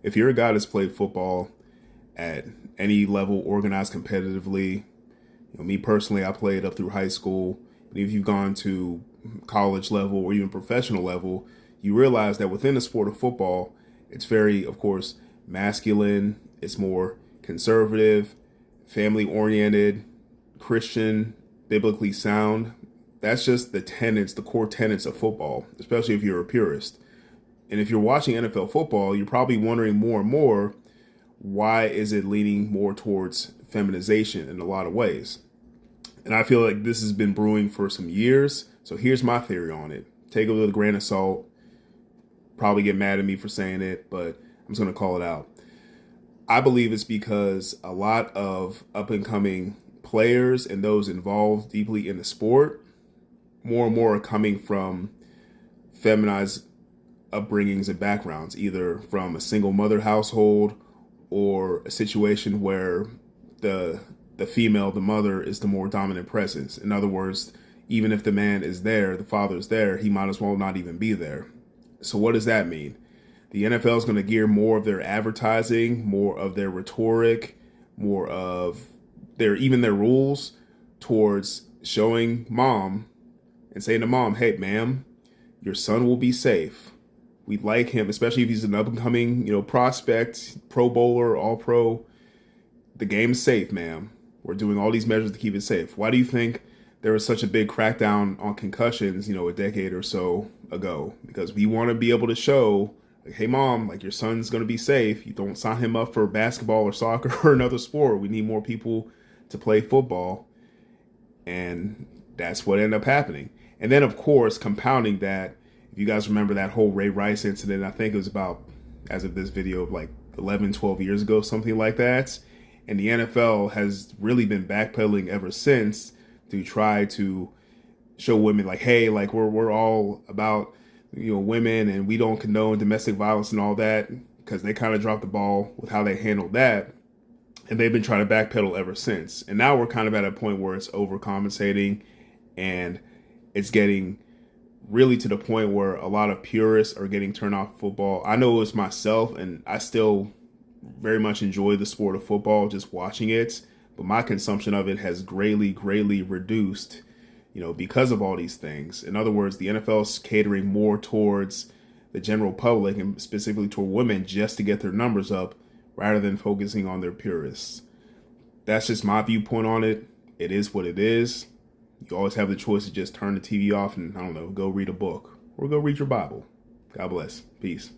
If you're a guy that's played football at any level, organized competitively, me personally, I played up through high school. But if you've gone to college level or even professional level, you realize that within the sport of football, it's very, of course, masculine. It's more conservative, family oriented, Christian, biblically sound. That's just the tenets, the core tenets of football, especially if you're a purist. And if you're watching NFL football, you're probably wondering more and more, why is it leaning more towards feminization in a lot of ways? And I feel like this has been brewing for some years. So here's my theory on it. Take it with a grain of salt. Probably get mad at me for saying it, but I'm just going to call it out. I believe it's because a lot of up and coming players and those involved deeply in the sport, more and more are coming from feminized upbringings and backgrounds, either from a single mother household or a situation where the female, the mother, is the more dominant presence. In other words, even if the man is there, the father is there, he might as well not even be there. So what does that mean? The NFL is going to gear more of their advertising, more of their rhetoric, more of their rules towards showing mom and saying to mom, hey, ma'am, your son will be safe. We'd like him, especially if he's an up and coming, prospect, pro bowler, all pro. The game's safe, ma'am. We're doing all these measures to keep it safe. Why do you think there was such a big crackdown on concussions, a decade or so ago? Because we want to be able to show, like, hey, mom, like, your son's going to be safe. You don't sign him up for basketball or soccer or another sport. We need more people to play football. And that's what ended up happening. And then, of course, compounding that, if you guys remember that whole Ray Rice incident, I think it was about, as of this video, like 11, 12 years ago, something like that. And the NFL has really been backpedaling ever since to try to show women, like, hey, like, we're all about, women, and we don't condone domestic violence and all that, because they kind of dropped the ball with how they handled that. And they've been trying to backpedal ever since. And now we're kind of at a point where it's overcompensating, and it's getting really to the point where a lot of purists are getting turned off football. I know it was myself, and I still very much enjoy the sport of football, just watching it, but my consumption of it has greatly reduced, because of all these things. In other words, the NFL is catering more towards the general public and specifically toward women just to get their numbers up rather than focusing on their purists. That's just my viewpoint on it. It is what it is. You always have the choice to just turn the TV off and, I don't know, go read a book or go read your Bible. God bless. Peace.